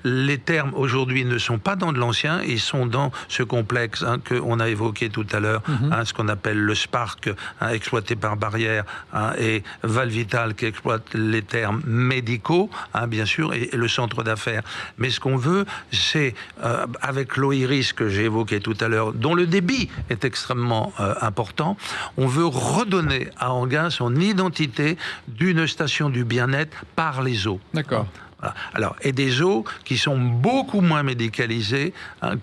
Les thermes aujourd'hui ne sont pas dans de l'ancien, ils sont dans ce complexe qu'on a évoqué tout à l'heure, ce qu'on appelle le Spark, exploité par Barrière, et Valvital qui exploite les thermes médicaux, bien sûr, et le centre d'affaires. Mais ce qu'on veut, c'est, avec l'Oiris que j'ai évoqué tout à l'heure, dont le débit est extrêmement important, on veut redonner à Enghien son identité d'une station du bien-être par les eaux. D'accord. Voilà. Alors, et des eaux qui sont beaucoup moins médicalisées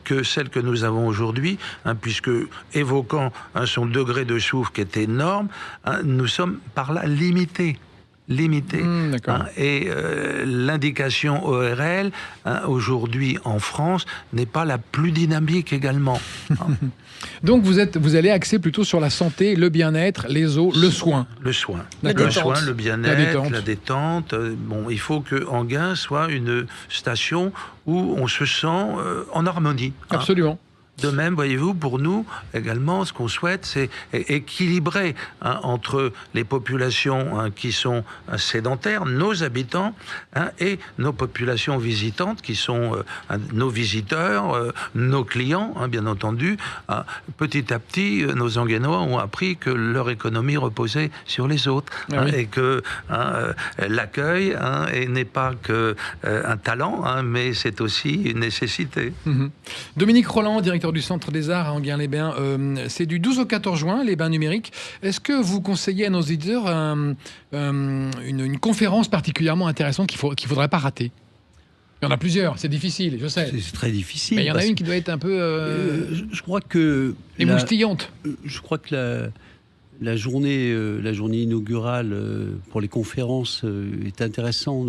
que celles que nous avons aujourd'hui, puisque, évoquant son degré de soufre qui est énorme, nous sommes par là limités. Et l'indication ORL aujourd'hui en France n'est pas la plus dynamique également. Donc vous allez axer plutôt sur la santé, le bien-être, les eaux, le soin. Le soin, le bien-être, la détente. Bon, il faut que Enghien soit une station où on se sent en harmonie. Absolument. De même, voyez-vous, pour nous, également, ce qu'on souhaite, c'est équilibrer entre les populations qui sont sédentaires, nos habitants, et nos populations visitantes, qui sont nos visiteurs, nos clients, bien entendu. Petit à petit, nos Enghiennois ont appris que leur économie reposait sur les autres, et que l'accueil n'est pas qu'un talent, mais c'est aussi une nécessité. Dominique Rolland, directeur du Centre des Arts à Enghien-les-Bains. C'est du 12 au 14 juin, les bains numériques. Est-ce que vous conseillez à nos éditeurs une conférence particulièrement intéressante qu'il ne faudrait pas rater ? Il y en a plusieurs, c'est difficile, je sais. C'est très difficile. Mais il y en a une qui doit être un peu... je crois que... émoustillante. Je crois que la journée inaugurale pour les conférences est intéressant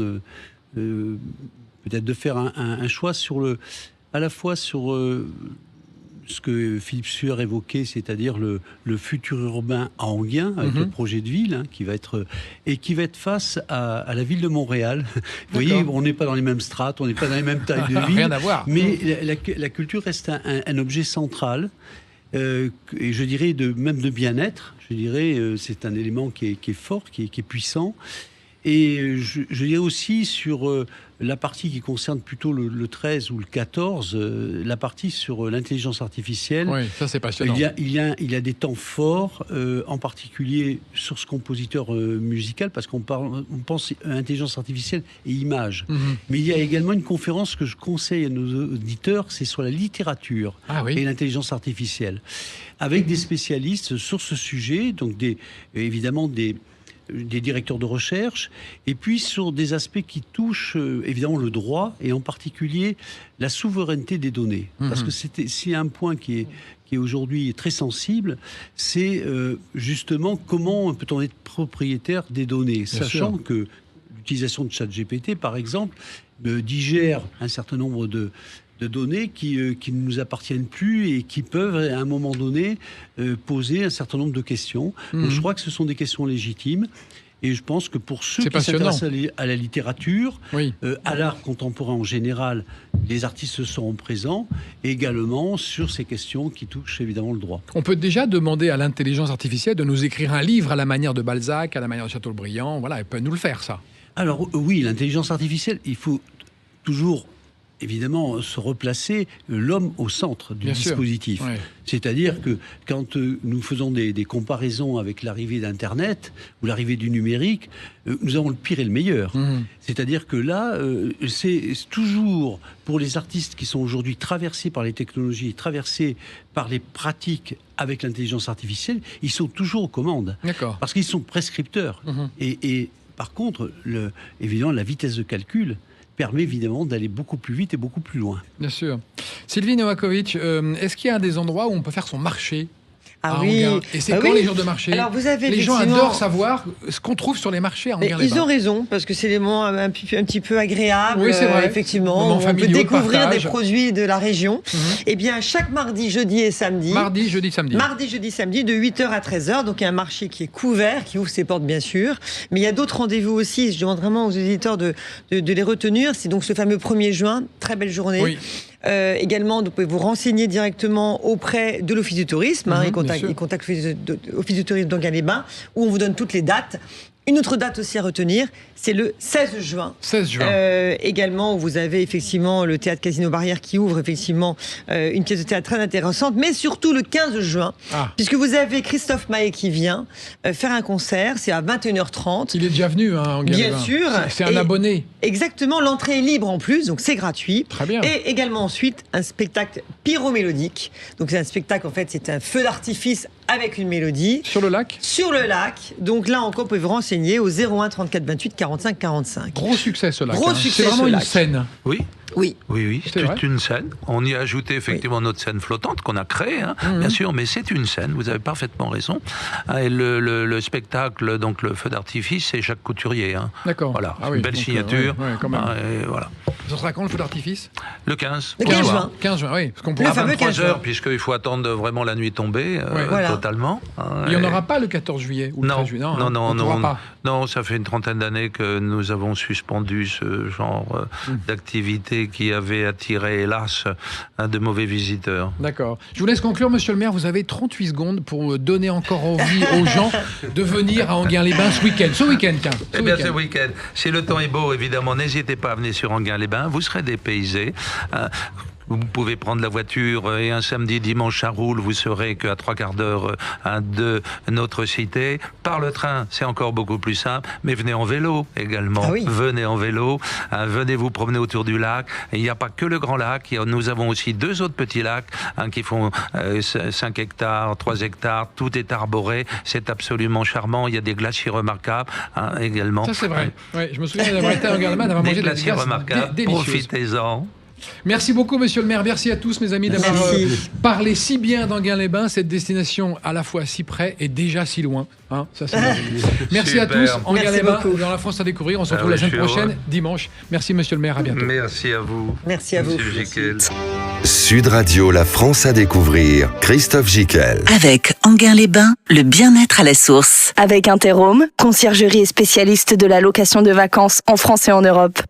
peut-être de faire un choix à la fois sur ce que Philippe Sueur évoquait, c'est-à-dire le futur urbain à Enghien, avec le projet de ville qui va être face à la ville de Montréal. Vous voyez, on n'est pas dans les mêmes strates, on n'est pas dans les mêmes tailles de ville. Rien à voir. Mais la culture reste un objet central. Et je dirais même de bien-être. Je dirais c'est un élément qui est fort, qui est puissant. Et je dirais aussi sur la partie qui concerne plutôt le 13 ou le 14, la partie sur l'intelligence artificielle. Oui, ça c'est passionnant. Il y a des temps forts, en particulier sur ce compositeur musical, parce qu'on pense à intelligence artificielle et images. Mais il y a également une conférence que je conseille à nos auditeurs, c'est sur la littérature et l'intelligence artificielle, avec des spécialistes sur ce sujet, donc évidemment des directeurs de recherche, et puis sur des aspects qui touchent évidemment le droit, et en particulier la souveraineté des données. Parce que c'est un point qui est aujourd'hui très sensible, c'est justement comment peut-on être propriétaire des données, sachant que l'utilisation de ChatGPT, par exemple, digère un certain nombre de données qui ne nous appartiennent plus et qui peuvent, à un moment donné, poser un certain nombre de questions. Donc, je crois que ce sont des questions légitimes. Et je pense que pour ceux qui s'intéressent à la littérature, à l'art contemporain en général, les artistes seront présents, et également sur ces questions qui touchent évidemment le droit. On peut déjà demander à l'intelligence artificielle de nous écrire un livre à la manière de Balzac, à la manière de Chateaubriand. Voilà, elle peut nous le faire, ça. Alors oui, l'intelligence artificielle, il faut toujours évidemment se replacer l'homme au centre du dispositif. C'est-à-dire que quand nous faisons des comparaisons avec l'arrivée d'Internet ou l'arrivée du numérique, nous avons le pire et le meilleur. C'est-à-dire que là, c'est toujours pour les artistes qui sont aujourd'hui traversés par les technologies, traversés par les pratiques avec l'intelligence artificielle, ils sont toujours aux commandes. Parce qu'ils sont prescripteurs. Et par contre, évidemment, la vitesse de calcul permet évidemment d'aller beaucoup plus vite et beaucoup plus loin. Bien sûr. Sylvie Novakovic, est-ce qu'il y a des endroits où on peut faire son marché ? Et c'est quand les jours de marché? Alors vous avez les gens adorent savoir ce qu'on trouve sur les marchés à Enghien-les-Bains. Ils ont raison, parce que c'est des moments un petit peu agréables. Oui, c'est vrai. Effectivement, on peut découvrir des produits de la région. Et bien, chaque mardi, jeudi et samedi. Mardi, jeudi, samedi, de 8h à 13h. Donc, il y a un marché qui est couvert, qui ouvre ses portes, bien sûr. Mais il y a d'autres rendez-vous aussi. Je demande vraiment aux éditeurs de les retenir. C'est donc ce fameux 1er juin. Très belle journée. Également, vous pouvez vous renseigner directement auprès de l'Office du tourisme. Il contacte l'Office du tourisme d'Enghien-les-Bains, où on vous donne toutes les dates. Une autre date aussi à retenir, c'est le 16 juin. 16 juin. Également, vous avez effectivement le théâtre Casino Barrière qui ouvre effectivement une pièce de théâtre très intéressante, mais surtout le 15 juin, puisque vous avez Christophe Maé qui vient faire un concert, c'est à 21h30. Il est déjà venu, en Bien sûr. C'est un abonné. Exactement, l'entrée est libre en plus, donc c'est gratuit. Très bien. Et également ensuite, un spectacle pyromélodique. Donc c'est un spectacle, en fait, c'est un feu d'artifice avec une mélodie. Sur le lac ? Sur le lac. Donc là encore, vous pouvez vous renseigner au 01 34 28 45 45. Gros succès ce lac. Gros succès, c'est vraiment ce une lac. scène. Oui. Oui. Oui, c'est une scène. On y a ajouté effectivement notre scène flottante qu'on a créée, bien sûr, mais c'est une scène, vous avez parfaitement raison. Et le spectacle, donc le feu d'artifice, c'est Jacques Couturier. D'accord. Voilà, une belle signature. Quand même. Et voilà. Ce sera quand le feu d'artifice ? Le 15. Le 15 juin. 15 juin, oui. Parce qu'on Le pourra fameux 15 3 heures, puisqu'il faut attendre vraiment la nuit tombée, totalement. Il n'y en aura pas le 14 juillet ou le 13 juillet. Non, ça fait une trentaine d'années que nous avons suspendu ce genre d'activité qui avait attiré, hélas, de mauvais visiteurs. D'accord. Je vous laisse conclure, monsieur le maire. Vous avez 38 secondes pour donner encore envie aux gens de venir à Enghien-les-Bains ce week-end. Ce week-end. Ce week-end. Si le temps est beau, évidemment, n'hésitez pas à venir sur Enghien-les-Bains. Vous serez dépaysés. Vous pouvez prendre la voiture et un samedi, dimanche à Roule, vous serez qu'à 3 quarts d'heure de notre cité. Par le train, c'est encore beaucoup plus simple, mais venez en vélo également. Venez en vélo, venez vous promener autour du lac. Et il n'y a pas que le grand lac, nous avons aussi 2 autres petits lacs qui font 5 hectares, 3 hectares, tout est arboré, c'est absolument charmant. Il y a des glaciers remarquables également. Ça c'est vrai, je me souviens d'avoir été à Enghien-les-Bains, d'avoir mangé des glaciers remarquables, profitez-en. Merci beaucoup, monsieur le maire. Merci à tous, mes amis, d'avoir parlé si bien d'Enghien-les-Bains, cette destination à la fois si près et déjà si loin. Ça, c'est merci à tous. Enghien-les-Bains, dans la France à découvrir. On se retrouve la semaine prochaine, dimanche. Merci, monsieur le maire. À bientôt. Merci à vous. Merci à vous. Sud Radio, la France à découvrir. Christophe Gicquel. Avec Enghien-les-Bains, le bien-être à la source. Avec Interhome, conciergerie et spécialiste de la location de vacances en France et en Europe.